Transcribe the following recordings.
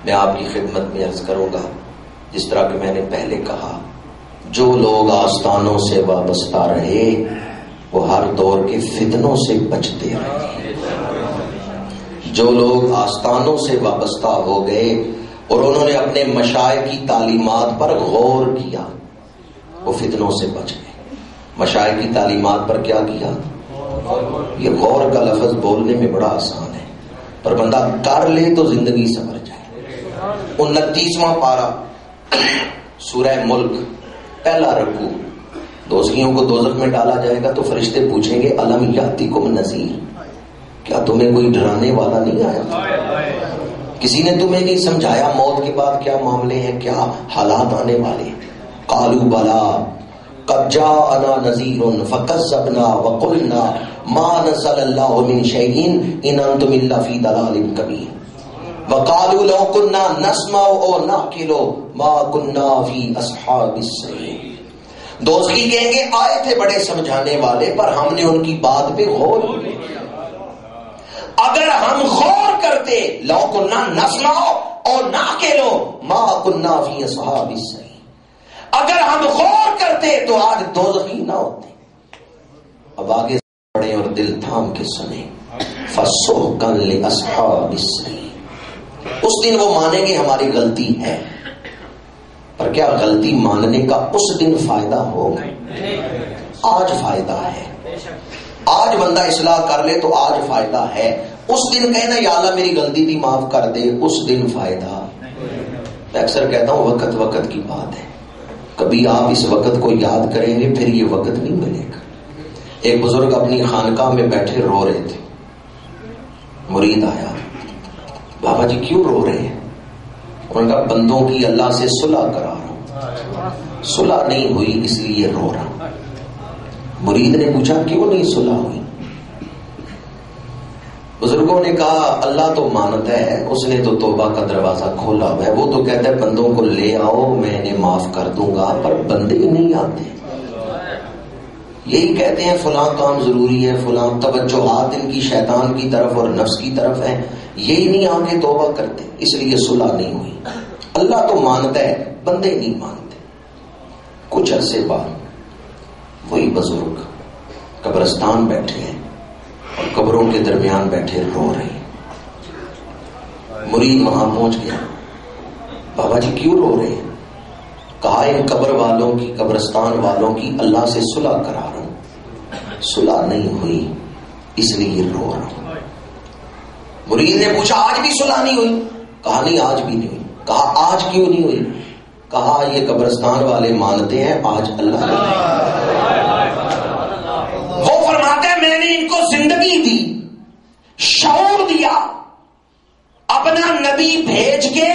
میں آپ کی خدمت میں عرض کروں گا، جس طرح کہ میں نے پہلے کہا، جو لوگ آستانوں سے وابستہ رہے وہ ہر دور کے فتنوں سے بچتے رہے۔ جو لوگ آستانوں سے وابستہ ہو گئے اور انہوں نے اپنے مشائخ کی تعلیمات پر غور کیا، وہ فتنوں سے بچ گئے۔ مشائخ کی تعلیمات پر کیا کیا؟ یہ غور کا لفظ بولنے میں بڑا آسان ہے، پر بندہ کر لے تو زندگی سنور جائے۔ 29واں پارہ سورہ ملک، پہلا رکوع۔ دوزخیوں کو دوزخ میں ڈالا جائے گا تو فرشتے پوچھیں گے الم یاتکم نذیر، کیا تمہیں کوئی ڈرانے والا نہیں آیا تھا؟ کسی نے تمہیں نہیں سمجھایا موت کے بعد کیا معاملے ہیں، کیا حالات آنے والے ہیں؟ قالوا بلا قد جاءنا نذیر فکذبنا وقلنا ما نزل اللہ من شیء ان انتم الا فی ضلال کبیر وقالوا لو كنا نسمع او نعقل ما كنا فی اصحاب السعیر۔ دوزخی کہیں گے آئے تھے بڑے سمجھانے والے، پر ہم نے ان کی بات پہ غور نہیں کیا۔ اگر ہم غور کرتے، لو كنا نسمع او نعقل ما كنا فی اصحاب السعیر، اگر ہم غور کرتے تو آج دوزخی نہ ہوتے۔ اب آگے پڑھیں اور دل تھام کے سنیں، فَسُحْقًا لِأَصْحَابِ السَّعِيرِ۔ اس دن وہ مانیں گے ہماری غلطی ہے، پر کیا غلطی ماننے کا اس دن فائدہ ہوگا؟ آج فائدہ ہے۔ آج بندہ اصلاح کر لے تو آج فائدہ ہے۔ اس دن کہنا یا اللہ میری غلطی تھی معاف کر دے، اس دن فائدہ۔ میں اکثر کہتا ہوں وقت وقت کی بات ہے، کبھی آپ اس وقت کو یاد کریں گے پھر یہ وقت نہیں ملے گا۔ ایک بزرگ اپنی خانقاہ میں بیٹھے رو رہے تھے، مرید آیا، بابا جی کیوں رو رہے ہیں؟ انہوں نے کہا بندوں کی اللہ سے صلح کرا رہا ہوں، صلح نہیں ہوئی اس لیے رو رہا ہوں۔ مرید نے پوچھا کیوں نہیں صلح ہوئی؟ بزرگوں نے کہا اللہ تو مانتا ہے، اس نے تو توبہ کا دروازہ کھولا ہوا ہے، وہ تو کہتا ہے بندوں کو لے آؤ میں انہیں معاف کر دوں گا، پر بندے ہی نہیں آتے۔ یہی کہتے ہیں فلاں کام ضروری ہے، فلاں توجہات ان کی شیطان کی طرف اور نفس کی طرف ہے، یہی نہیں آ کے توبہ کرتے، اس لیے صلح نہیں ہوئی۔ اللہ تو مانتا ہے، بندے نہیں مانتے۔ کچھ عرصے بعد وہی بزرگ قبرستان بیٹھے ہیں اور قبروں کے درمیان بیٹھے رو رہے ہیں۔ مرید وہاں پہنچ گیا، بابا جی کیوں رو رہے ہیں؟ کہا ان قبر والوں کی، قبرستان والوں کی اللہ سے صلح کرا رہا ہوں، صلح نہیں ہوئی اس لیے رو رہا ہوں۔ مرید نے پوچھا آج بھی صلح نہیں ہوئی؟ کہا نہیں آج بھی نہیں ہوئی۔ کہا آج کیوں نہیں ہوئی؟ کہا یہ قبرستان والے مانتے ہیں آج اللہ نہیں۔ وہ فرماتے ہیں میں نے ان کو زندگی دی، شعور دیا، اپنا نبی بھیج کے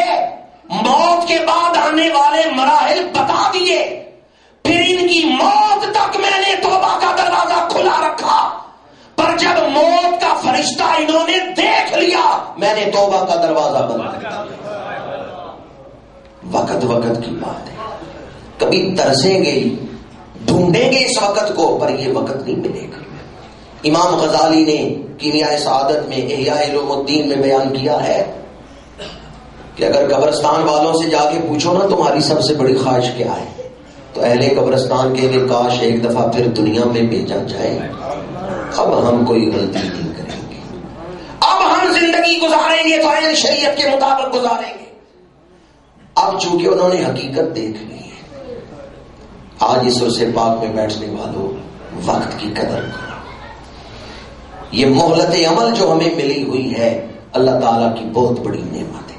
موت کے بعد آنے والے مراحل بتا دیے، پھر ان کی موت تک میں نے توبہ کا دروازہ کھلا رکھا، پر جب موت کا فرشتہ انہوں نے دیکھ لیا میں نے توبہ کا دروازہ بند کر دیا۔ وقت وقت کی بات ہے، کبھی ترسیں گے، ڈھونڈیں گے اس وقت کو، پر یہ وقت نہیں ملے گا۔ امام غزالی نے کیمیائے سعادت میں احیاء علوم الدین میں بیان کیا ہے کہ اگر قبرستان والوں سے جا کے پوچھو نا تمہاری سب سے بڑی خواہش کیا ہے، تو اہل قبرستان کے لیے کاش ایک دفعہ پھر دنیا میں بھیجا جائے، اب ہم کوئی غلطی نہیں کریں گے، اب ہم زندگی گزاریں گے تو عین شریعت کے مطابق گزاریں گے۔ اب چونکہ انہوں نے حقیقت دیکھ لی ہے، آج اس عرصے پاک میں بیٹھنے والوں وقت کی قدر کرو۔ یہ مہلت عمل جو ہمیں ملی ہوئی ہے اللہ تعالیٰ کی بہت بڑی نعمت ہے۔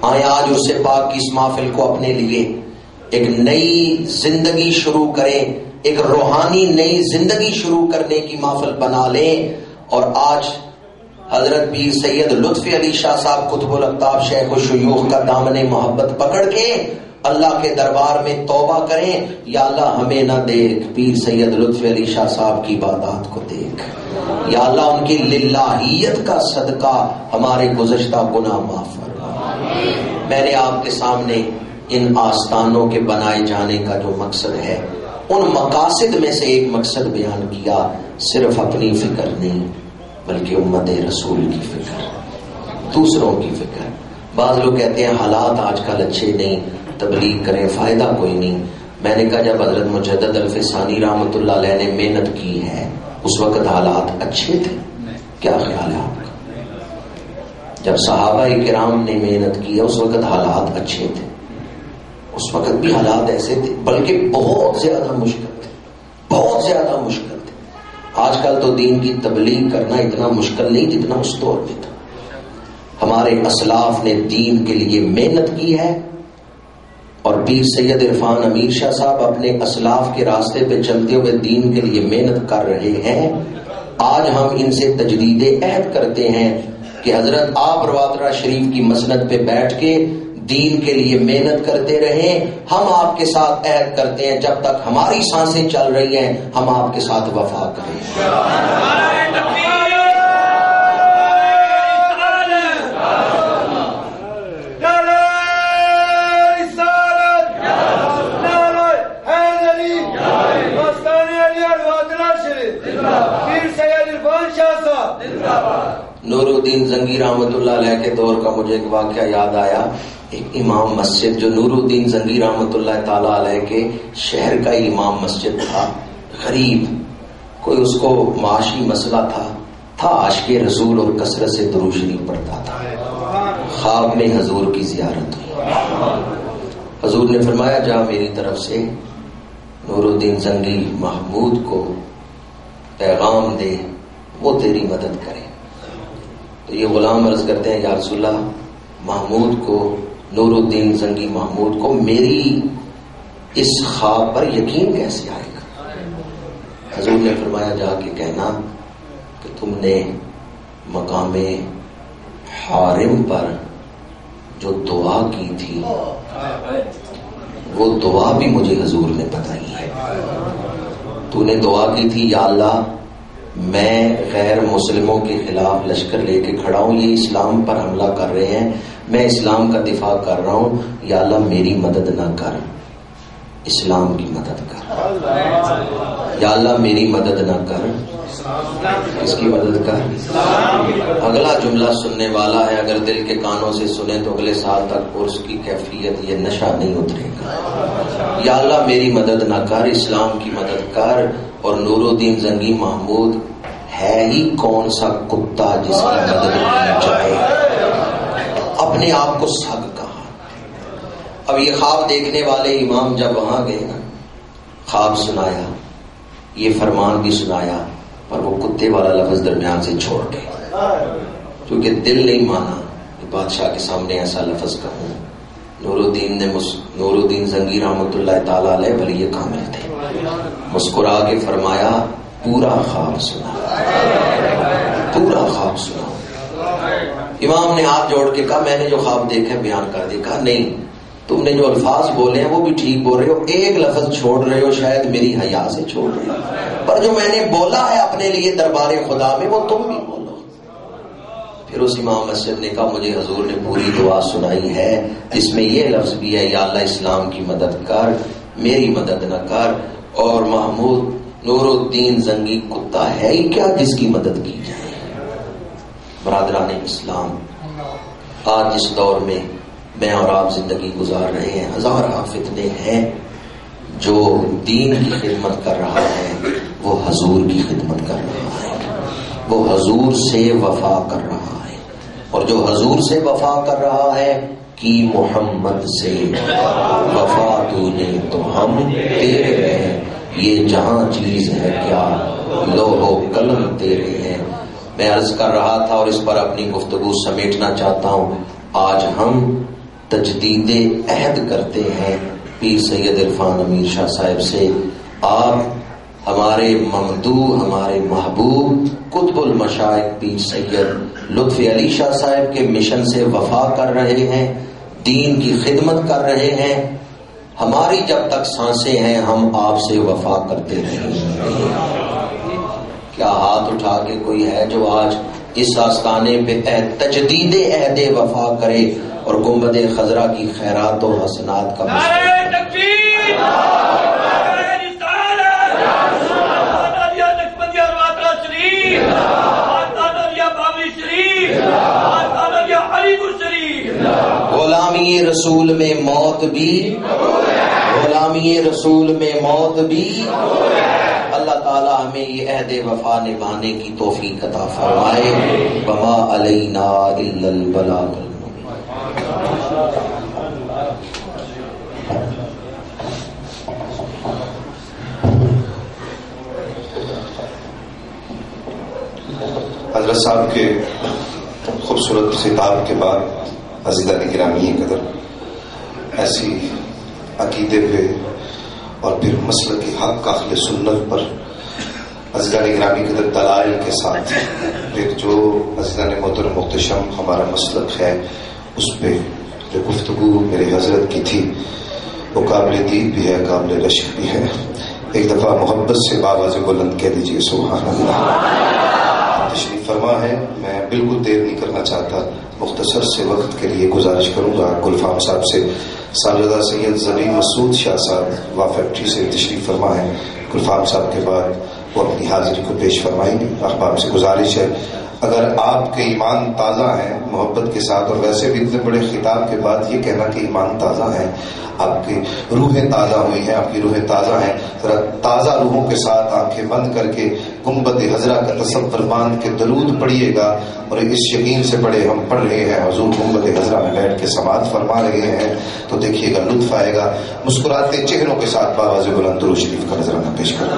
آئے آج عرصے پاک کی اس محفل کو اپنے لیے ایک نئی زندگی شروع کریں، ایک روحانی نئی زندگی شروع کرنے کی محفل بنا لیں، اور آج حضرت پیر سید لطفی علی شاہ صاحب قطب الاقطاب شیخ الشیوخ کا دامن محبت پکڑ کے اللہ کے دربار میں توبہ کریں، یا اللہ ہمیں نہ دیکھ، پیر سید لطفی علی شاہ صاحب کی عبادات کو دیکھ، یا اللہ ان کی للہیت کا صدقہ ہمارے گزشتہ گناہ معاف فرما۔ میں نے آپ کے سامنے ان آستانوں کے بنائے جانے کا جو مقصد ہے، ان مقاصد میں سے ایک مقصد بیان کیا، صرف اپنی فکر نہیں بلکہ امت رسول کی فکر، دوسروں کی فکر، بعض لوگ کہتے ہیں حالات آج کل اچھے نہیں، تبلیغ کریں فائدہ کوئی نہیں. میں نے کہا جب حضرت مجدد الفسانی رحمۃ اللہ علیہ نے محنت کی ہے اس وقت حالات اچھے تھے؟ کیا خیال ہے آپ کا؟ جب صحابہ کرام نے محنت کی ہے اس وقت حالات اچھے تھے؟ اس وقت بھی حالات ایسے تھے، بلکہ بہت زیادہ مشکل تھے، بہت زیادہ مشکل تھے. آج کل تو دین کی تبلیغ کرنا اتنا مشکل نہیں جتنا اس دور میں تھا. ہمارے اسلاف نے دین کے لیے محنت کی ہے، اور پیر سید عرفان امیر شاہ صاحب اپنے اسلاف کے راستے پہ چلتے ہوئے دین کے لیے محنت کر رہے ہیں. آج ہم ان سے تجدید عہد کرتے ہیں کہ حضرت آپ رواترہ شریف کی مسند پہ بیٹھ کے دین کے لیے محنت کرتے رہیں. ہم آپ کے ساتھ عہد کرتے ہیں جب تک ہماری سانسیں چل رہی ہیں ہم آپ کے ساتھ وفا کریں. نور الدین زنگی رحمۃ اللہ علیہ کے دور کا مجھے ایک واقعہ یاد آیا. ایک امام مسجد جو نور الدین زنگی رحمۃ اللہ تعالی علیہ کے شہر کا ہی امام مسجد تھا، غریب، کوئی اس کو معاشی مسئلہ تھا عاشق رسول اور کثرت سے درود شریف پڑھتا تھا. خواب میں حضور کی زیارت ہوئی. حضور نے فرمایا جا میری طرف سے نور الدین زنگی محمود کو پیغام دے، وہ تیری مدد کرے. تو یہ غلام عرض کرتے ہیں یا رسول اللہ، محمود کو، نور الدین زنگی محمود کو میری اس خواب پر یقین کیسے آئے گا؟ حضور نے فرمایا جا کے کہنا کہ تم نے مقام حارم پر جو دعا کی تھی وہ دعا بھی مجھے حضور نے بتائی ہے. تو نے دعا کی تھی یا اللہ میں غیر مسلموں کے خلاف لشکر لے کے کھڑا ہوں، یہ اسلام پر حملہ کر رہے ہیں، میں اسلام کا دفاع کر رہا ہوں، یا اللہ میری مدد نہ کر، اسلام کی مدد کر. یا اللہ میری مدد نہ کر، کس کی مدد کر؟ اگلا جملہ سننے والا ہے، اگر دل کے کانوں سے سنے تو اگلے سال تک اور اس کی کیفیت یہ نشہ نہیں اترے گا. یا اللہ میری مدد نہ کر، اسلام کی مدد کر. اور نور الدین زنگی محمود ہے ہی کون سا کتا جس کی مدد کی جائے، اپنے آپ کو سگ کہا. اب یہ خواب دیکھنے والے امام جب وہاں گئے نا، خواب سنایا، یہ فرمان بھی سنایا، پر وہ کتے والا لفظ درمیان سے چھوڑ گئے کیونکہ دل نہیں مانا کہ بادشاہ کے سامنے ایسا لفظ کہوں. نور الدین زنگی رحمۃ اللہ تعالی علیہ ولی کامل تھے. مسکرا کے فرمایا پورا خواب سنا، پورا خواب سنا. امام نے ہاتھ جوڑ کے کہا میں نے جو خواب دیکھا بیان کر دیا. کہا نہیں، تم نے جو الفاظ بولے ہیں وہ بھی ٹھیک بول رہے ہو، ایک لفظ چھوڑ رہے ہو، شاید میری حیا سے چھوڑ رہے ہو، پر جو میں نے بولا ہے اپنے لیے دربار خدا میں وہ تم بھی بولو. پھر اس امام مسجد نے کہا مجھے حضور نے پوری دعا سنائی ہے جس میں یہ لفظ بھی ہے یا اللہ اسلام کی مدد کر، میری مدد نہ کر. اور محمود نور الدین زنگی کتا ہے ہی کیا جس کی مدد کی جائے. برادران اسلام، آج جس دور میں میں اور آپ زندگی گزار رہے ہیں، ہزارہ فتنے ہیں. جو دین کی خدمت کر رہا ہے وہ حضور کی خدمت کر رہا ہے، وہ حضور سے وفا کر رہا ہے. اور جو حضور سے وفا کر رہا ہے کی محمد سے وفا تو نے تو ہم تیرے ہیں، یہ جہاں چیز ہے کیا لوح و قلم تیرے ہیں. میں عرض کر رہا تھا اور اس پر اپنی گفتگو سمیٹنا چاہتا ہوں. آج ہم تجدید عہد کرتے ہیں پیر سید عرفان امیر شاہ صاحب سے. آپ ہمارے ممدوح، ہمارے محبوب قطب المشائخ پیر سید لطف علی شاہ صاحب کے مشن سے وفا کر رہے ہیں، دین کی خدمت کر رہے ہیں. ہماری جب تک سانسیں ہیں ہم آپ سے وفا کرتے رہیں گے. کیا ہاتھ اٹھا کے کوئی ہے جو آج اس آستانے پہ تجدید عہد وفا کرے اور گنبد خضرا کی خیرات و حسنات کا شریف غلامی رسول میں موت بھی، غلامی رسول میں موت بھی. اللہ تعالی ہمیں یہ عہد وفا نبھانے کی توفیق عطا فرمائے. وما علینا الا البلاغ المبین. حضرت صاحب کے خوبصورت خطاب کے بعد عزیزان گرامی قدر ایسی عقیدے پہ اور پھر مسلک حق اہل سنت پر عزیزان گرامی قدر دلائل کے ساتھ پھر جو عزیزان محترم محتشم ہمارا مسلک ہے اس پہ جو گفتگو میرے حضرت کی تھی وہ قابل دید بھی ہے، قابل رشک بھی ہے. ایک دفعہ محبت سے باواز بلند کہہ دیجیے سبحان اللہ. تشریف فرما ہے. میں بالکل دیر نہیں کرنا چاہتا، مختصر سے وقت کے لیے گزارش کروں گا گلفام صاحب سے. سالزدہ سید زبی مسعود شاہ صاحب وا فیکٹری سے تشریف فرما ہے. گلفام صاحب کے بعد وہ اپنی حاضری کو پیش فرمائیں گے. احباب سے گزارش ہے اگر آپ کے ایمان تازہ ہیں محبت کے ساتھ، اور ویسے بھی اتنے بڑے خطاب کے بعد یہ کہنا کہ ایمان تازہ ہے، آپ کی روحیں تازہ ہوئی ہیں، آپ کی روحیں تازہ ہیں، ذرا تازہ روحوں کے ساتھ آنکھیں بند کر کے گنبد حضرہ کا تصور باندھ کے درود پڑھیے گا. اور اس یقین سے پڑھے ہم پڑھ رہے ہیں حضور گنبد حضرہ میں بیٹھ کے سماعت فرما رہے ہیں، تو دیکھیے گا لطف آئے گا. مسکراتے چہروں کے ساتھ باواز بلند درود شریف کا نذرانہ پیش کریں.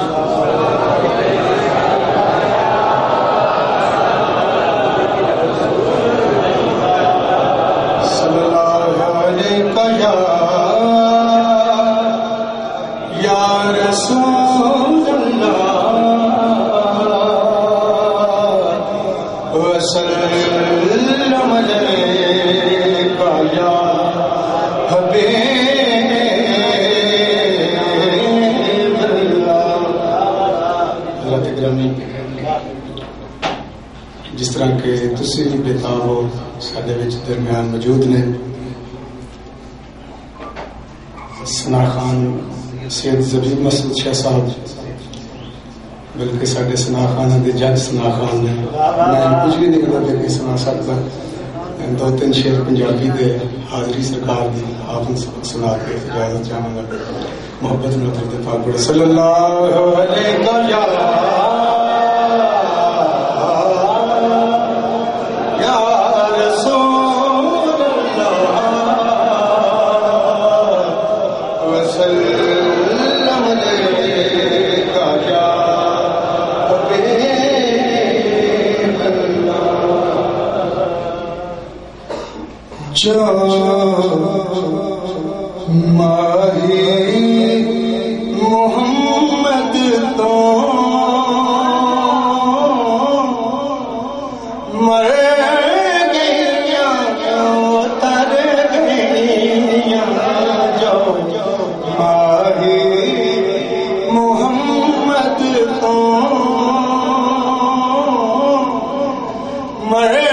جس طرح کہ تسی بھی بےتاب ہو سارے درمیان موجود نے ثنا خان سید زبی مسعود شاہ صاحب، بلکہ سارے ثنا خان دے جج ثنا خان نے میں کچھ بھی نہیں کرتا کہ سنا سکتا. دو تین شعر پنجابی دے حاضری سرکار دی آپ سنا کے اجازت چاہوں گا. محبت میں حضرت پاک بڑے صلی اللہ علیہ وسلم. ماہی محمد تو مر گیا اتر گیا جو ماہی محمد تو مر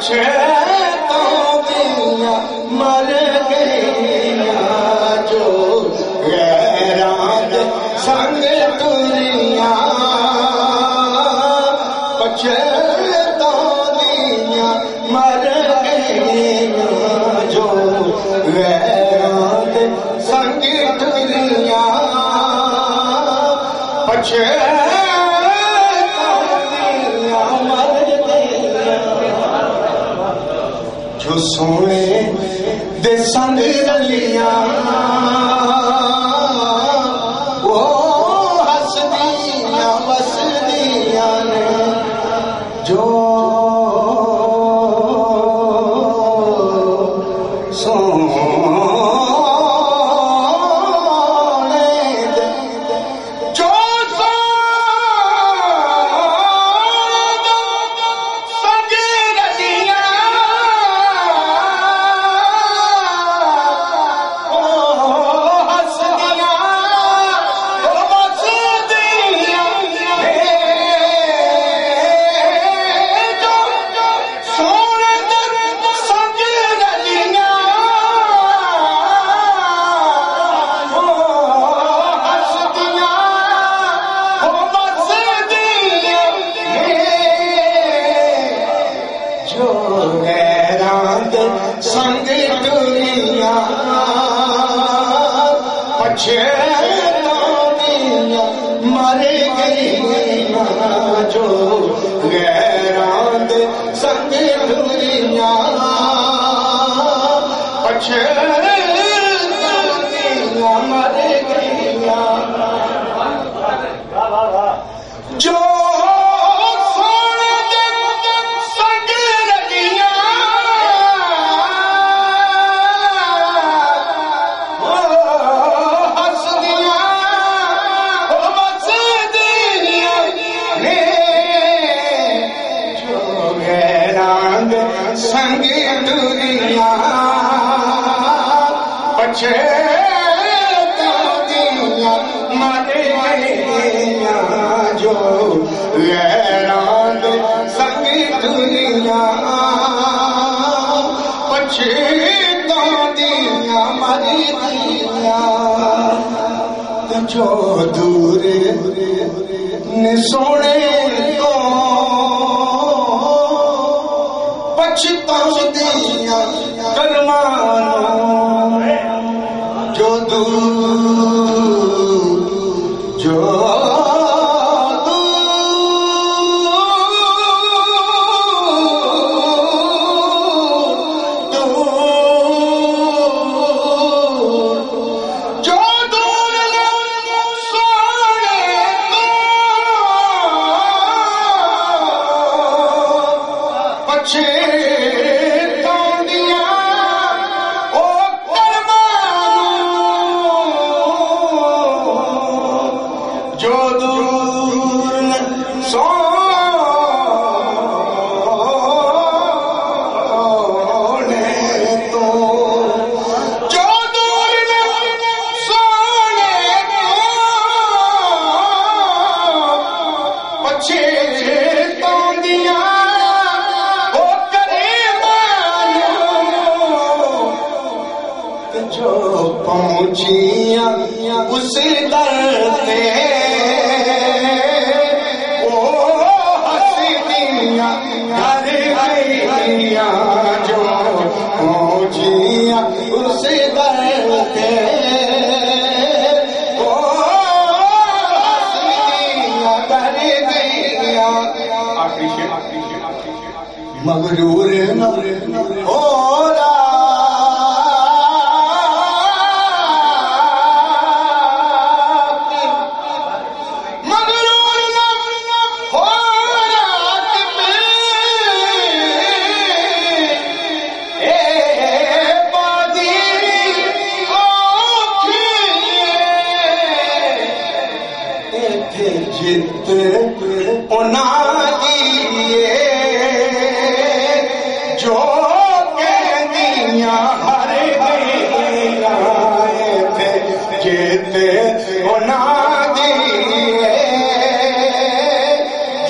پچھتاویاں مر گئیاں جو غیراں دے سنگ ٹریاں پچھتاویاں مر گئیاں جو غیراں دے سنگ ٹریاں پچھتاویاں مر گئیاں جو سونے دے سنگ رلیاں وہ ہسدیاں وسدیاں نے جو سنگ ٹریاں پچھتاویاں مر گئیاں جو غیراں دے سنگ ٹریاں پچھتاویاں مر گئیاں جو سنگ ٹریاں پچھتاویاں مر گئیاں جو غیراں دے سنگ ٹریاں پچھتاویاں مر گئیاں جو دور نے سونے کو پچھتاویاں کرمانوں جو دور جو پہنچیاں اس در تے وہ ہسدیاں گھر گئیاں جو پہنچیاں اس در تے وہ ہسدیاں گھر گئیاں مغرور نہ ہو جت انادیے جو کہنیاں ہر گئیاں تھے جت انادیے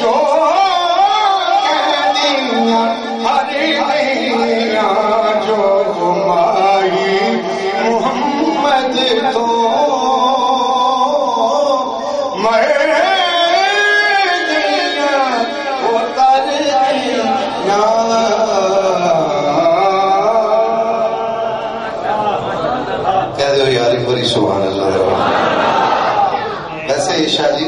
جو کہنیاں ہر بری سبحان اللہ. ویسے شاہ جی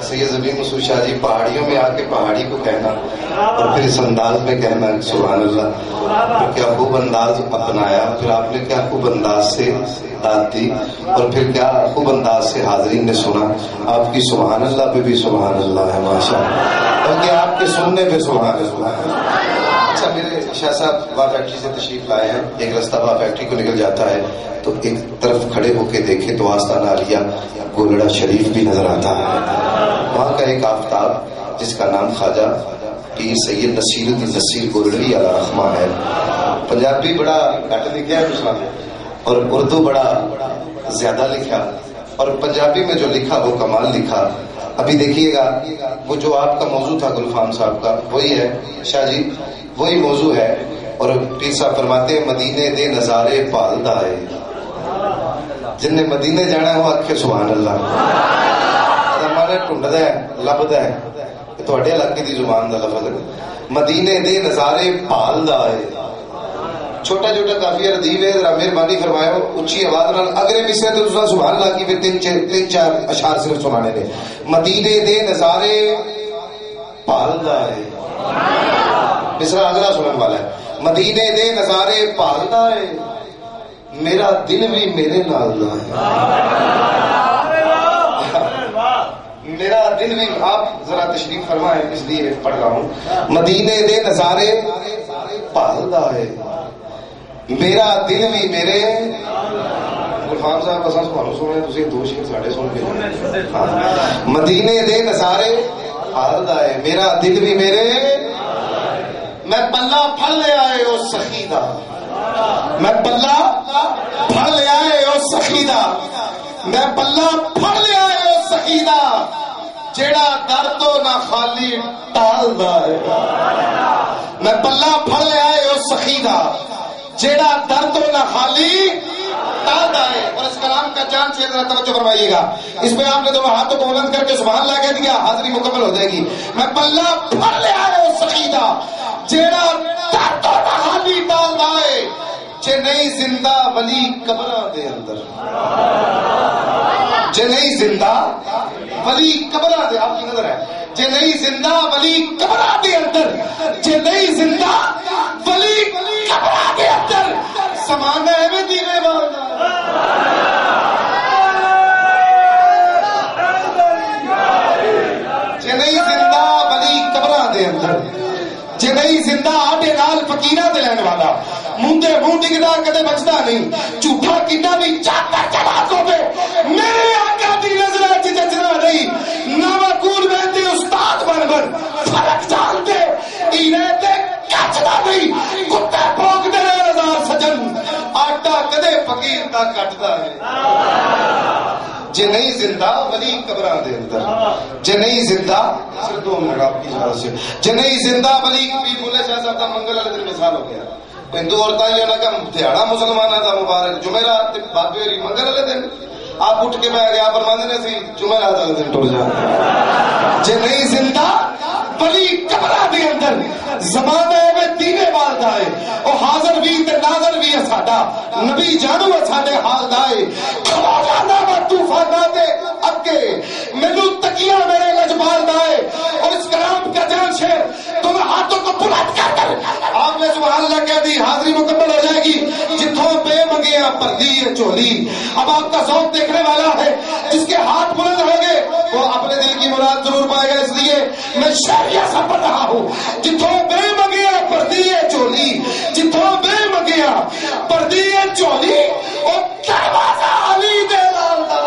سید زبین مسعود شاہ جی پہاڑیوں میں آ کے پہاڑی کو کہنا اور پھر اس انداز میں کہنا سبحان اللہ، پھر کیا خوب انداز اپنایا، پھر آپ نے کیا خوب انداز سے داد دی اور پھر کیا خوب انداز سے حاضرین نے سنا. آپ کی سبحان اللہ پہ بھی سبحان اللہ ہے ماشاء اللہ، بلکہ آپ کے سننے پہ سبحان اللہ ہے. اچھا میرے شاہ صاحب وا فیکٹری سے تشریف لائے ہیں، ایک رستہ وا فیکٹری کو نکل جاتا ہے تو ایک طرف کھڑے ہو کے دیکھے تو آستانہ عالیہ گولڑا شریف بھی نظر آتا ہے. وہاں کا ایک آفتاب جس کا نام خواجہ پیر سید نصیر الدین نصیر گولڑی علیہ رحمہ ہے. پنجابی بڑا گھٹ لکھا ہے دوسرا اور اردو بڑا زیادہ لکھا، اور پنجابی میں جو لکھا وہ کمال لکھا. ابھی دیکھیے گا وہ جو آپ کا موضوع تھا گلفام صاحب کا وہی ہے شاہ جی، وہی موضوع ہے. اور پیر صاحب فرماتے ہیں مدینے دے نظارے پالدا ہے، جن نے مدینے جانا ہے وہ آکھے سبحان اللہ. ہمارے ٹھنڈدا ہے لبدا ہے، تواڈے علاقے دی زبان دا لفظ ہے مدینے دے نظارے پالدا ہے. چھوٹا چھوٹا کافی ردیف ہے، ذرا مہربانی فرمایا اچھی آواز نال اگلے مصرے تے تساں سبحان اللہ کی تین چار اشعار صرف سنانے نے. مدینے دے نظارے پالدا ہے، مصرا اگلا سنن والا ہے. مدینے دے نظارے پالدا ہے، میرا دل بھی میرے نال دا ہے. میرا دل بھی، آپ ذرا تشریف فرمائیں اس لیے پڑھ رہا ہوں. مدینے دے نظارے پالدا ہے، میرا دل بھی میرے. گلفام صاحب اصل سوالوں سننے تھی دو شیر ساڑھے سن کے. مدینے دے نظارے پالدا ہے، میرا دل بھی میرے. میں پلہ پھڑ لے آئے او سخی دا، میں پلہ پھڑ لے آئے او سخی دا، میں پلہ پھڑ لے آئے او سخی دا، جیڑا در تو نہ خالی ٹالدا ہے. میں پلہ پھڑ لے آئے او سخی دا، جیڑا در تو نہ خالی ٹالدا ہے. اور اس کلام کا جان سے ذرا توجہ فرمائیے گا، اس میں آپ نے دونوں ہاتھوں کو بلند کر کے سبحان اللہ کہہ دیا، حاضری مکمل ہو جائے گی. میں پلہ پھڑ لے آئے او سخی دا، جیڑا در تو نہ خالی ٹالدا ہے، جے نہیں زندہ ولی قبراں دے اندر، جے نہیں زندہ ولی قبراں دے، آپ کی نظر ہے، جے نہیں زندہ ولی قبراں دے اندر، جے نہیں زندہ ولی قبراں دے اندر، زمانہ میں دیوے والا. جے نہیں زندہ ولی قبراں دے اندر، جے نہیں زندہ آٹے نال فقیراں دے لین والا، منہ ڈگدا کدے بچدا نہیں، جھوٹا کڈا بھی چاکر جواب ہوے میرے آقا دی نظر وچ جچنا نہیں. نواں کول ویندے استاد بن فرق جانتے اینے تے کچدا نہیں، کتے بھونکدے نے ہزار سجن، آٹا کدے فقیر دا کٹدا ہے. جے نہیں زندہ ولی قبراں دے اندر، جے نہیں زندہ صرف 2 منٹ آپ کی اجازت سے، جے نہیں زندہ ولی پیر بھولے شاہ صاحب دا منگل والے دن مثال ہو گیا. ہندو عورتیں جو نہ کہ دیہڑا مسلمانوں کا مبارک جمعرات بابے ہوری منگل والے دن، آپ اٹھ کے بہ گیا فرماندے نے سی جمعرات والے دن ٹر جا. جے نہیں زندہ ولی قبراں دے اندر، زمانہ میں دینے والدا ہے، او حاضر بھی تے ناظر بھی ہے ساڈا، نبی جانو ہے ساڈے حال دا ہے. کھڑا جانا وا طوفاناں دے اگے، مینوں تکیہ میرے لجپال دا ہے. اور اس کلام کا جان شیر تم ہاتھوں کو بلند کر کر آپ نے سبحان اللہ کہہ دی، حاضری مکمل ہو جائے گی. جتھوں بے منگیا پردی ہے چولی. اب آپ کا ذوق دیکھنے والا ہے، جس کے ہاتھ بلند ہوں گے وہ اپنے دل کی مراد ضرور پائے گا. اس لیے میں شہریہ سا پڑھ رہا ہوں، جتھوں بے منگیا پردی ہے چولی، جتھوں بے منگیا پردی ہے چولی، اور دروازہ علی دے لال دا.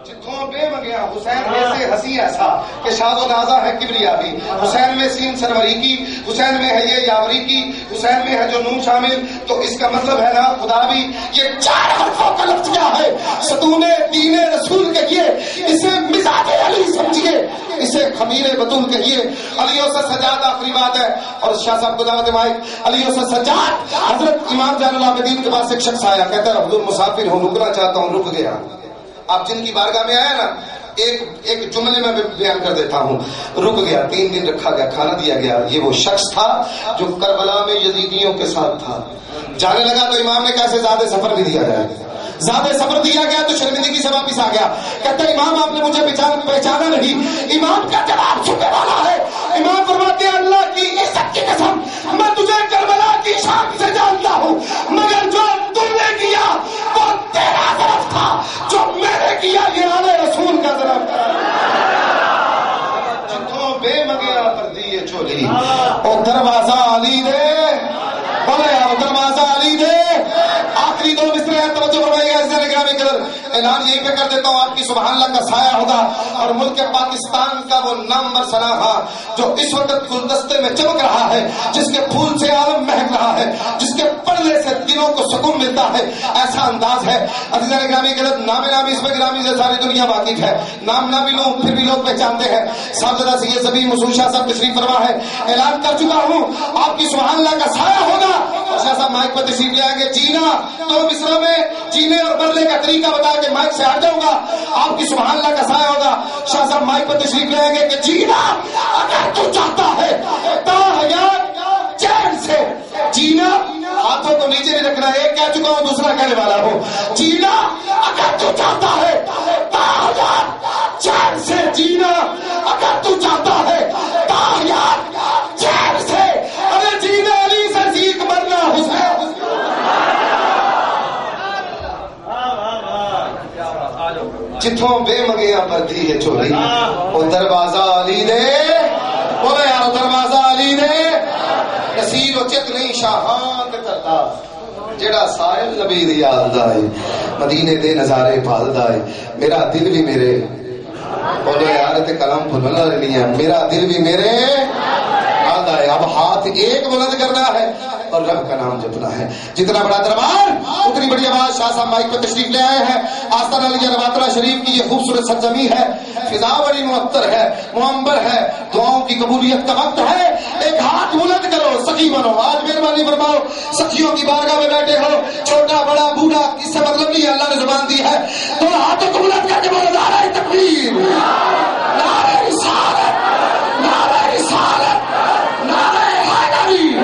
جتھوں بے منگیا حسین ایسے ہنسی ایسا کہ شاد و نازا ہے کبریا بھی، حسین میں سین سروری کی، حسین میں ہے یہ یاوری کی، حسین میں ہے جو نون شامل. تو اس کا مطلب ہے نا خدا بھی یہ 4 حرفوں کا لفظ کیا ہے، ستون دین رسول کہیے، اسے مزاج علی سمجھیے، اسے خمیر بطول کہیے. علیوں سے سجاد آخری بات ہے. اور شاہ صاحب کو دعوت مائک، علیوں سے سجاد. حضرت امام زین العابدین کے پاس ایک شخص آیا، کہتا ہے عبد المسافر ہوں، رکنا چاہتا ہوں، رک گیا. آپ جن کی بارگاہ میں آیا نا ایک جملے میں بیان کر دیتا ہوں. رک گیا, 3 دن رکھا گیا, کھانا دیا گیا. یہ وہ شخص تھا جو کربلا میں یزیدیوں کے ساتھ تھا. جانے لگا تو امام نے کہا اسے زیادہ سفر بھی دیا جائے. زیادہ سفر دیا گیا تو شرمندگی سے واپس آ گیا. کہتا امام آپ نے مجھے پہچانا نہیں. امام کا جواب چھپے والا ہے. امام فرماتے ہیں اللہ کی عزت کی قسم میں تجھے کربلا کی شان سے جانتا ہوں, مگر جو تم نے کیا وہ تیرا طرف تھا, جو میں نے کیا یہ آل رسول کا طرف تھا. جتوں بے مگیا پر دیے چولی او دروازہ علی دے, بولے یار دروازہ علی دے. آخری 2 مصرے ہیں, توجہ فرمائیے گا. عزیزان گرامی قدر اعلان یہیں پہ کر دیتا ہوں, آپ کی سبحان اللہ کا سایہ ہوگا اور ملک پاکستان کا وہ نامور سناہا جو اس وقت گلدستے میں چمک رہا ہے, جس کے پھول سے عالم مہک رہا ہے, جس کے پڑھنے سے دلوں کو سکون ملتا ہے, ایسا انداز ہے. عزیزان گرامی قدر نام نامی اس میں گرامی سے ساری دنیا واقف ہے. نام نہ بھی لوں پھر بھی لوگ پہچانتے ہیں. صاحبزادہ سید زبی مسعود شاہ صاحب تشریف فرما ہے. اعلان کر چکا ہوں آپ کی سبحان اللہ کا سایہ ہوگا. شاہ صاحب مائک پر تشریف لے آئیں گے. جینا 2 مصروں میں جینے اور مرنے کا طریقہ بتا کے مائک سے ہٹ جاؤں گا, آپ کی سبحان اللہ کا سایہ ہوگا. شاہ صاحب مائک پر تشریف لے آئیں گے کہ جینا اگر تو چاہتا ہے تا حیات چین سے جینا, ہاتھوں کو نیچے نہیں رکھنا. ایک کہہ چکا ہوں دوسرا کہنے والا ہوں. جینا اگر تو چاہتا ہے تا حیات چین سے جینا, اگر تو چاہتا ہے تا حیات چین سے. ارے جینا علی سے سیکھ مرنا حسین. جتوں بے مگیا پر دی ہے چولی او دروازہ علی دے, بولے یار دروازہ علی دے. نصیب و چت نہیں شاہاں تے کرتا جڑا سائل نبی دی یاد دا ہے, مدینے دے نظارے بھال دا ہے. میرا دل بھی میرے, بولے یار تے کلام بھولنا نہیں ہے, میرا دل بھی میرے یاد آئے. اب ہاتھ ایک بلند کرنا ہے اور رب کا نام جپنا ہے. جتنا بڑا دربار اتنی بڑی آواز. شاہ صاحب مائک پہ تشریف لے آئے ہیں. آستانہ علی نواترا شریف کی یہ خوبصورت سرزمین ہے, فضا بڑی معطر ہے, معمبر ہے, دعاؤں کی قبولیت کا وقت ہے. ایک ہاتھ بلند کرو, سخی بنو. آج مہربانی فرماؤ, سخیوں کی بارگاہ میں بیٹھے ہو, چھوٹا بڑا بوڑھا, اس سے مطلب نہیں ہے, اللہ نے زبان دی ہے. تو ہاتھوں کو بلند کر کے بولو نعرہ تکبیر, نعرہ رسالت, نعرہ رسالت, نعرہ حیدری.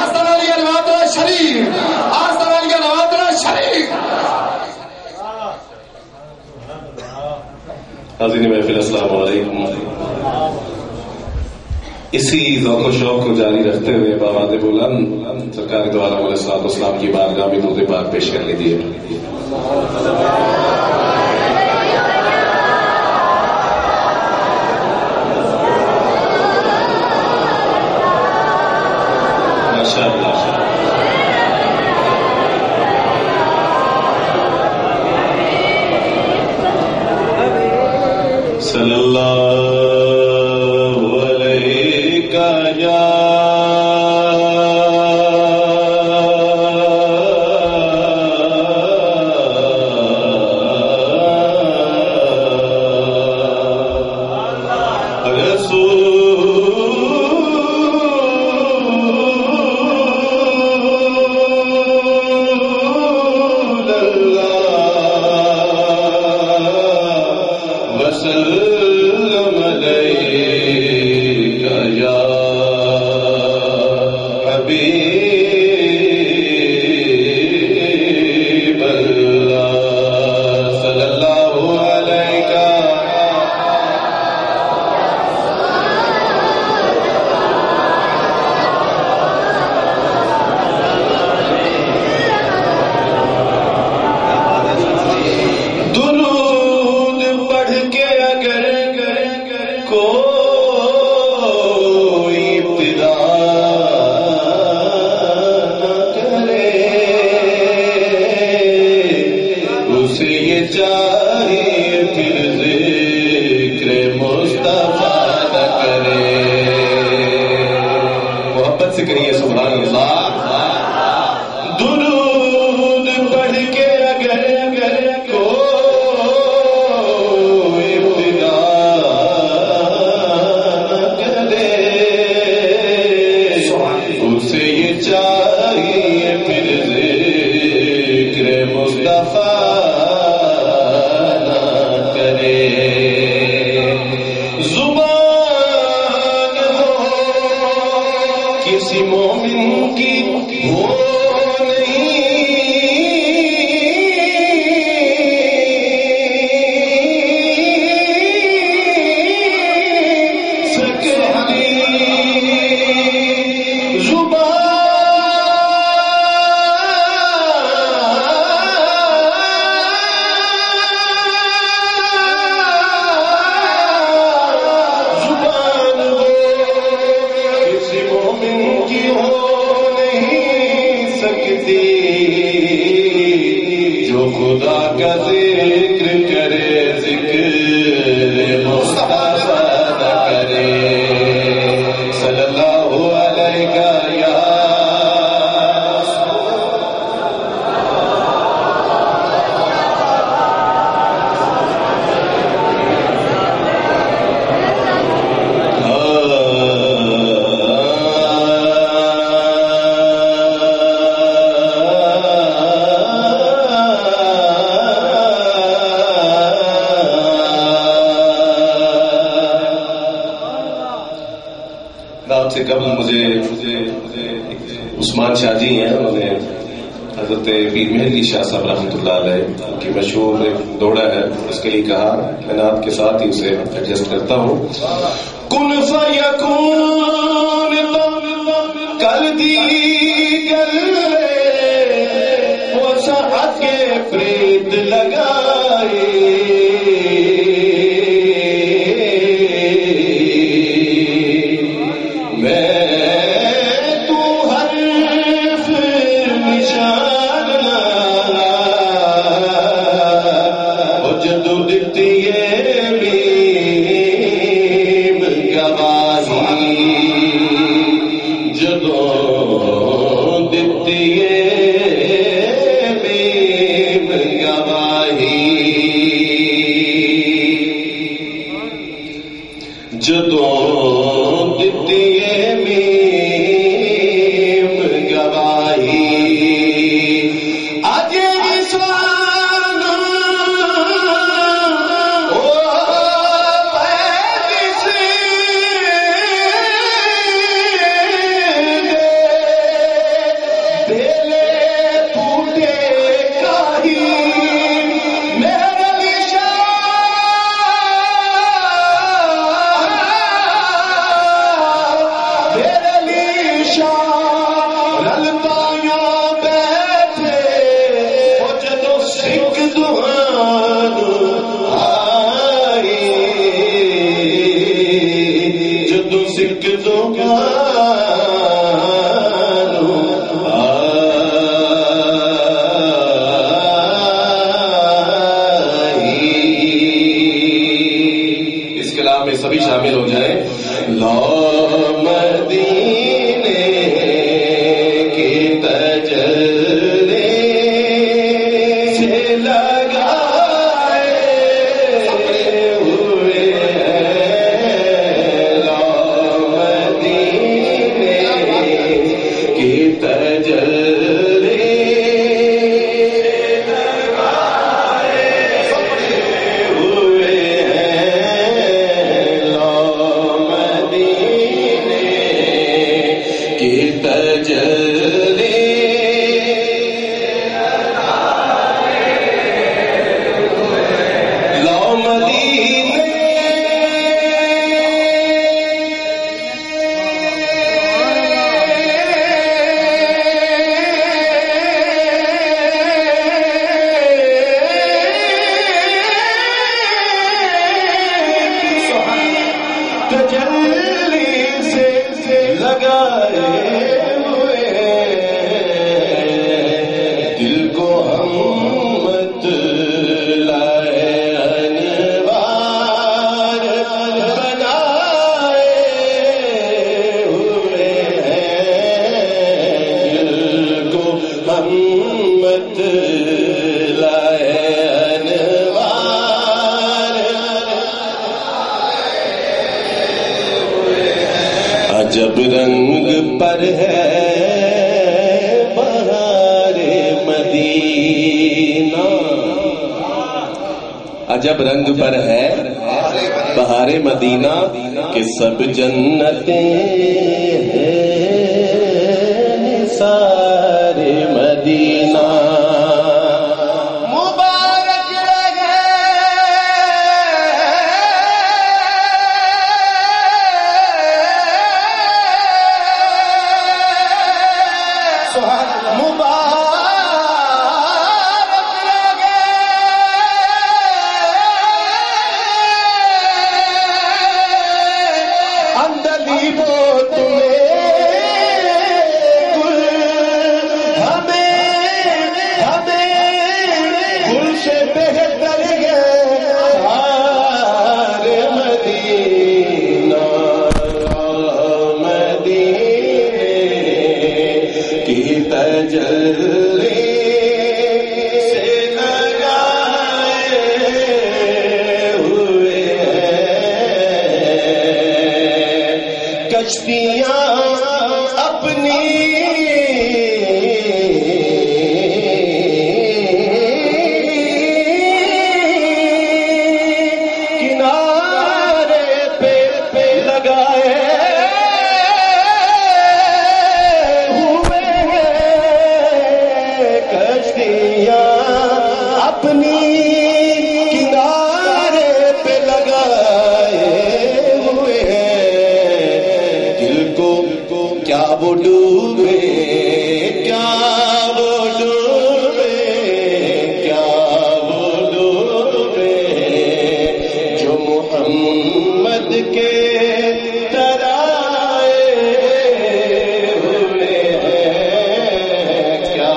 آستانہ علی نواترا شریف, آستانہ علی نواترا شریف. حاضرین محفل السلام علیکم. اسی ذوق و شوق کو جاری رکھتے ہوئے بآواز بلند سرکار دو عالم علیہ الصلوۃ والسلام کی بارگاہ میں درود پاک پیش کر لیجیے. صلی اللہ علیہ یا مصطفیٰ نہ کرے. کسی مومن کی ہو سے قبل مجھے عثمان شاہ جی ہیں، انہوں نے حضرت پیر مہر شاہ صاحب رحمۃ اللہ علیہ کی مشہور دوڑا ہے، اس کے لیے کہا میں نعت کے ساتھ ہی اسے ایڈجسٹ کرتا ہوں. کن فیکون کل دیگر وسعت کے فرید لگائے سبھی شامل ہو جائیں. لو مدینے کی تجلی سے لگائے ہوئے لو مدینے کی تجلی جب رنگ پر ہے بہار مدینہ، عجب رنگ پر ہے بہار مدینہ کہ سب جنتیں ہیں تجلی سے لگائے ہوئے کشتیاں اپنی وہ ڈوبے کیا وہ ڈوبے کیا وہ ڈوبے جو محمد کے ترائے ہوئے ہیں کیا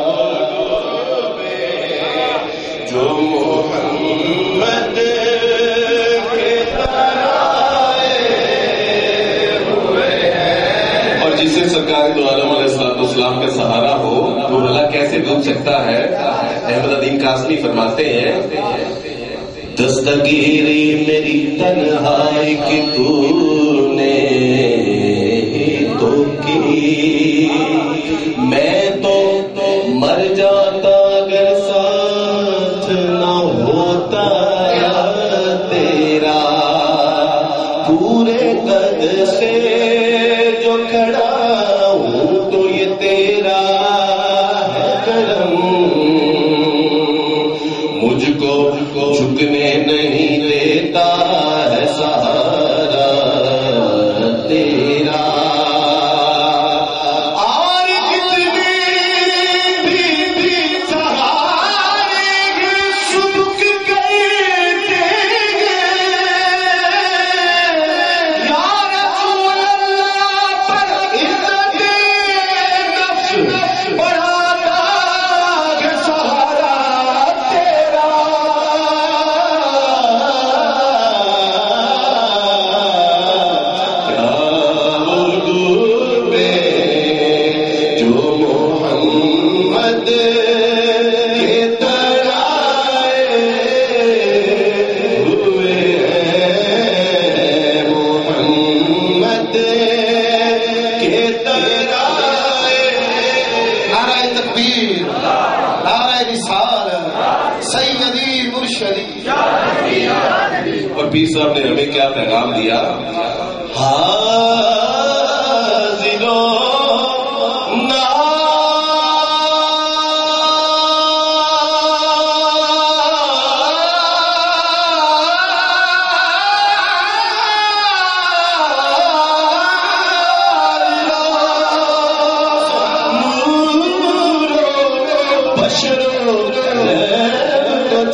وہ ڈوبے جو محمد کے ترائے ہوئے ہیں اور جسے سرکار دو عالم علیہ السلام کا سہارا ہو وہ بھلا کیسے ڈوب سکتا ہے؟ احمد الدین قاسمی فرماتے ہیں دستگیری میری تنہائی کی تو نے ہی تو کی میں تو مر جاتا اگر ساتھ نہ ہوتا تیرا پورے قد سے جو کھڑا ہوں تو یہ تیرا ہے کرم مجھ کو جھکنے نہیں دیتا ہے سہارا تیرا اور جتنے بھی سہارے سبک کرتے یا رسول اللہ پر عزت نفس بڑھاتا ہے سہارا تیرا کیا وہ ڈوبے جو محمد کے ترائے ہوئے ہیں محمد کے ترائے نعرہ تکبیر، نعرہ رسالت، سیدی مرشدی. اور پیر صاحب نے ہمیں کیا پیغام دیا؟ حاضروں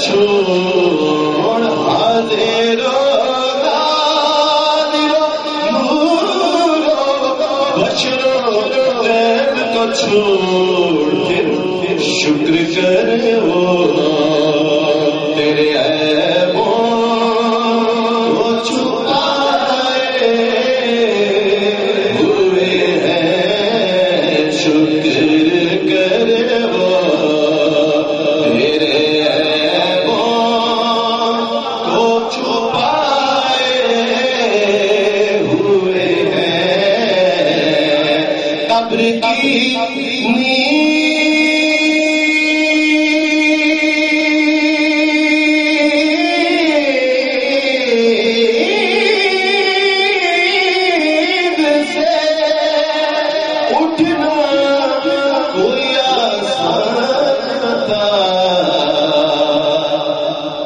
چھوڑ حاضروں چھوڑ شکر کرے وہ تیرے عیبوں کو چھپائے ہوئے ہیں شکر کرے وہ تیرے عیبوں کو چھپائے ہوئے ہیں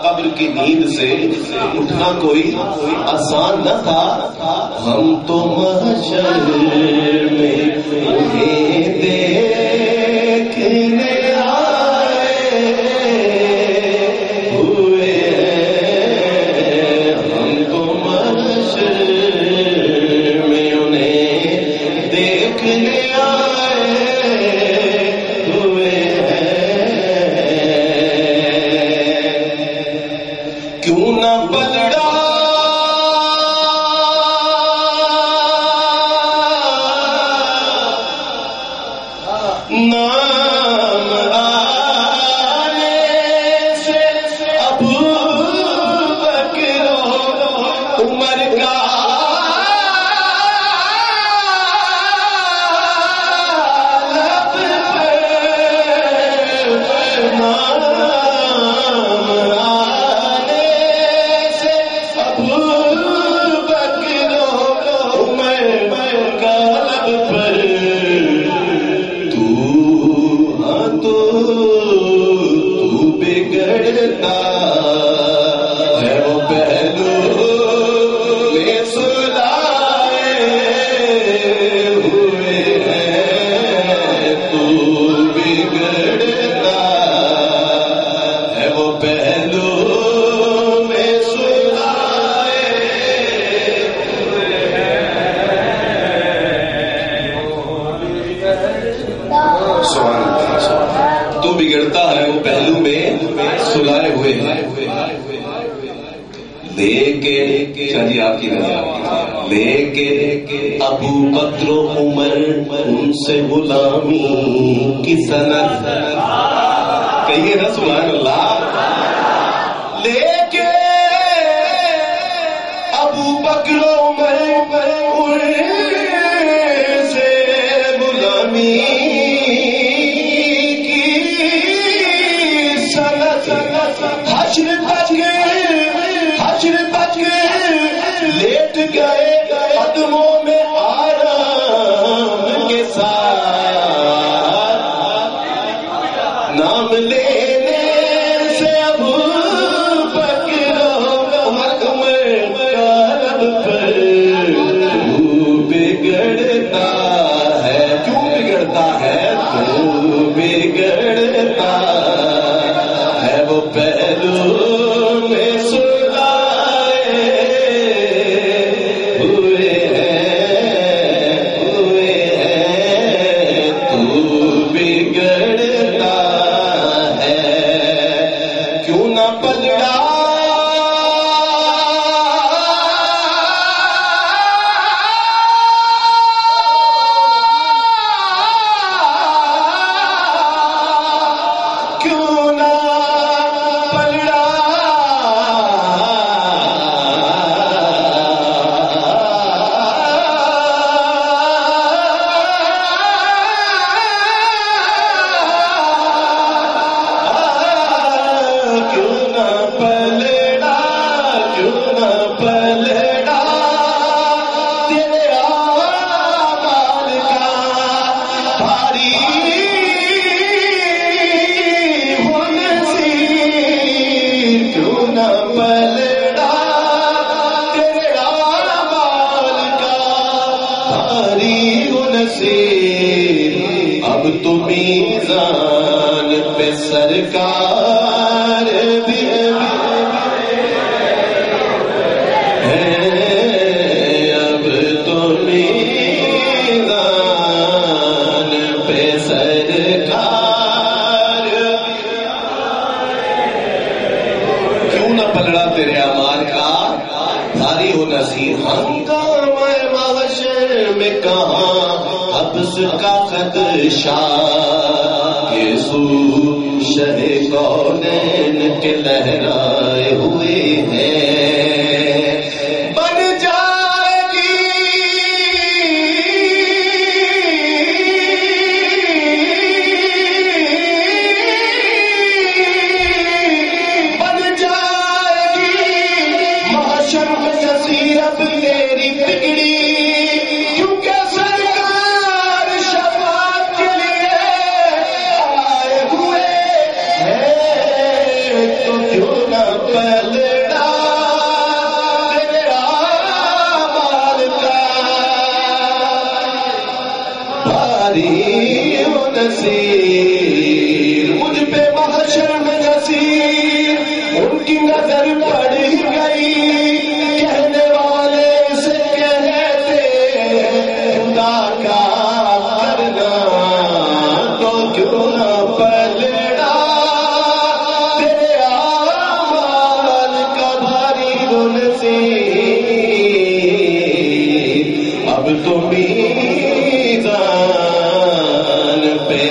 قبر کی نیند سے اٹھنا کوئی آسان نہ تھا ہم تو محشر میں انہیں دیکھنے آئے ہوئے ہم تو محشر میں انہیں دیکھنے آئے ہوئے کیوں نہ بدڑا بگڑتا ہے وہ پہلو میں سلائے ہوئے ہیں. لیکن جی آپ کی نظر لیکن ابو بکر و عمر ان سے غلامی کی سند. کہیے نا سبحان اللہ. لیکن ابو بکر و عمر ان سے غلامی کی سند. حشر تک لیٹ گئے قدموں میں آرام کے ساتھ. نام لینے سے ابو بکر عمر قلب پر تو بگڑتا ہے. کیوں بگڑتا ہے؟ تو بگڑتا ہے وہ پہلو میں اب تو میزان پہ سرکار بھی ہے. اب تو میزان پہ سرکار. کیوں نہ پلڑا تیرے اعمال کا بھاری ہو نصیر. ہنگامہ محشر میں کہاں حبس کا خدشہ یسوع شہ کونین کے لہرائے ہوئے ہیں. بن جائے گی محشر میں نصیر اب تیری بگڑی. مجھ پہ محشر میں نصیر ان کی نظر پڑ گئی. کہنے والے سے کہتے خدا کا کرنا تو کیوں نہ پلڑا. تیرے اعمال کا بھاری ہو نصیر. اب تو میزان پہ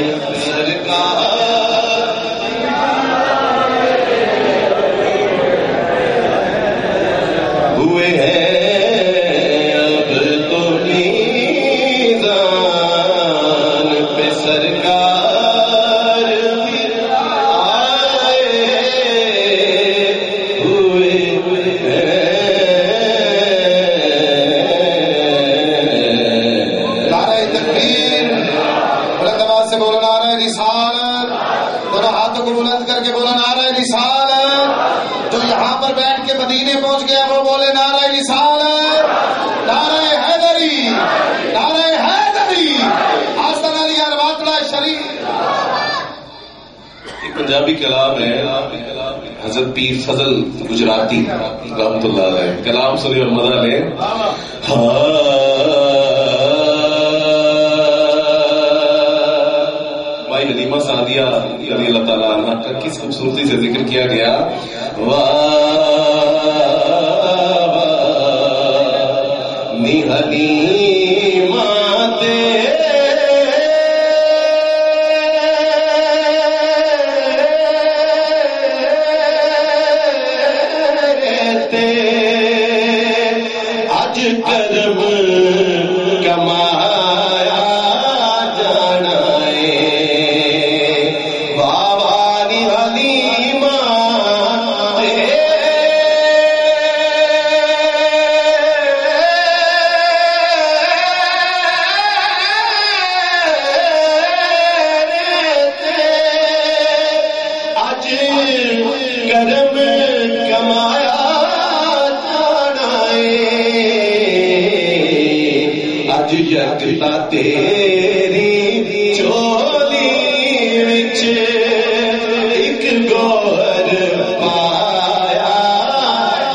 ہوئے ہیں. اب تو میزان پہ سرکار بھی آئے ہوئے ہیں. نعرہ تکبیر بلند آواز سے بولو نعرہ رسالت. دونوں ہاتھوں کو بلند کر کے بولو نعرہ رسالت. جو یہاں پر بیٹھ کے مدینے پہنچ گیا وہ بولے نعرہ رسالت. نعرہ حیدری نعرہ حیدری. حسن علی ارباطلہ شریف. ایک پنجابی کلام ہے حضرت پیر فضل گجراتی رحمۃ اللہ علیہ. کلام سنی اور مزہ لیں. مائی ندیمہ سعدیہ رضی اللہ کس خوبصورتی سے ذکر کیا گیا. تیری چولی وچ ایک گوہر پایا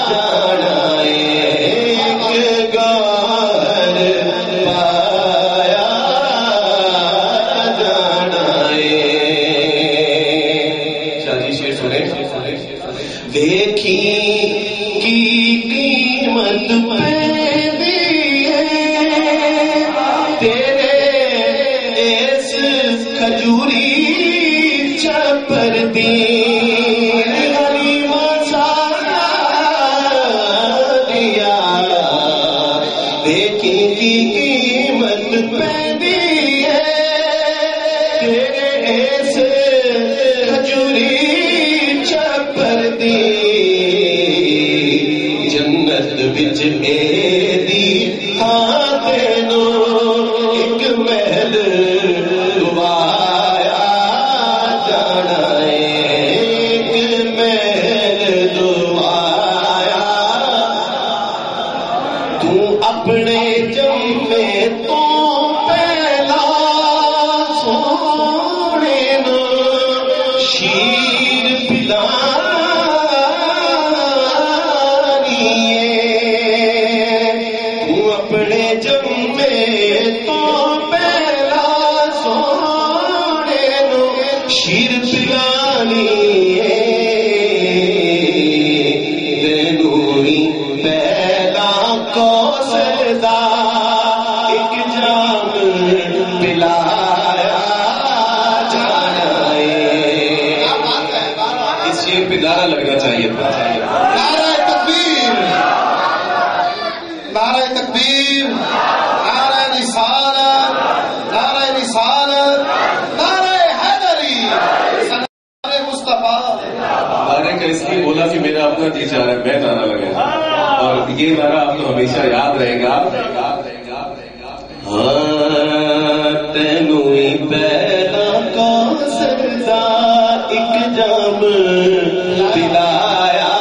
جانا ایک گوہر پایا جانا. شادی شیر سنے دیکھی کی قیمت پہ لگنا چاہیے تھا. نعرہ تکبیر، نعرہ تکبیر، نعرہ رسالت، نعرہ رسالت، نعرہ حیدری، سرکار مصطفیٰ. نعرے کا اس لیے بولا کہ میرا اپنا جی چاہ رہا ہے میں نعرہ لگا، اور یہ نعرہ آپ کو ہمیشہ یاد رہے گا. تینوں ہی پہلا کو سجدہ ایک جام پلایا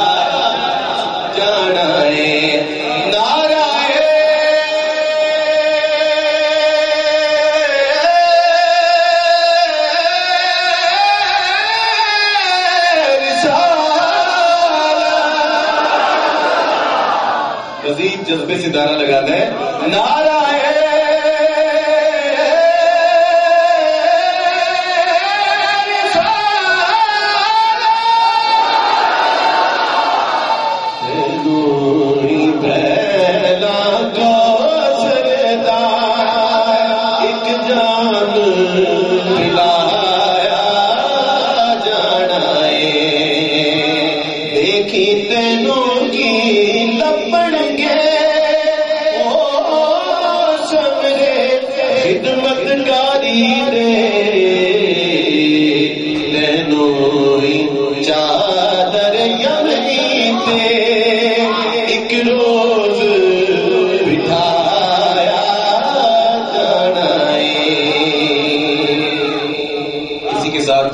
جانا ہے. نعرہ رسالت، مزید جذبے سے نعرہ لگانا ہے. نعرہ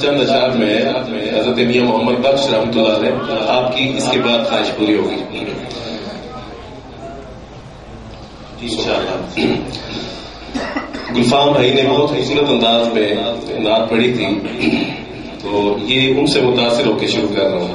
چند اشعار میں حضرت میاں محمد بخش رحمۃ اللہ علیہ آپ کی اس کے بعد خواہش پوری ہوگی انشاءاللہ. گلفام بھائی نے بہت خوبصورت انداز میں نعت پڑھی تھی، تو یہ ان سے متاثر ہو کے شروع کر رہا ہوں.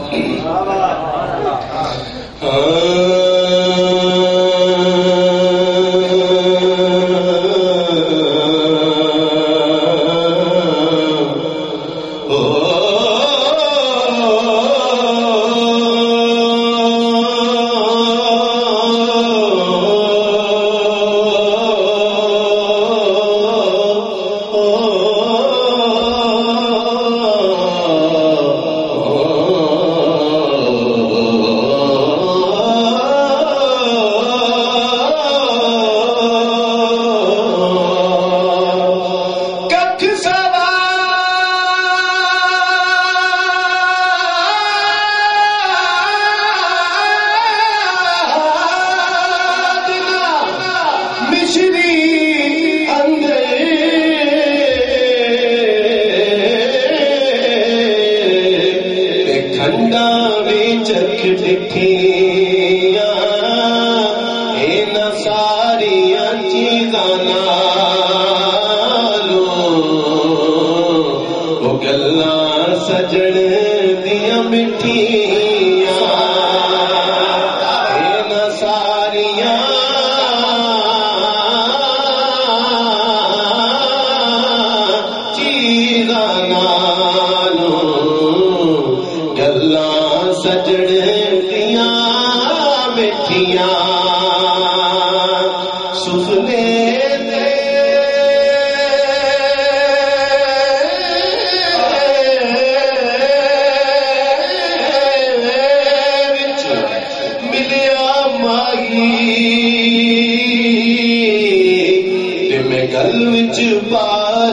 میں گل وچ پا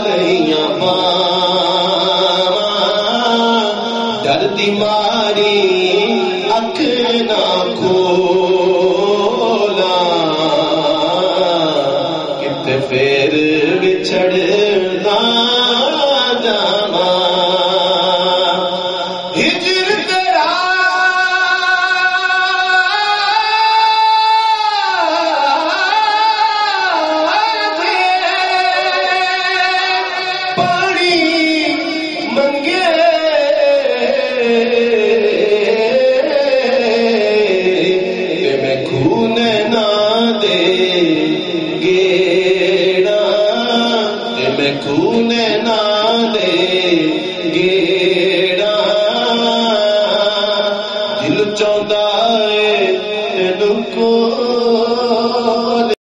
لئیاں ڈر دی ماری اکھ نہ کھولا کتے پھر بچھڑنا دل چاہتا ہے تینوں کو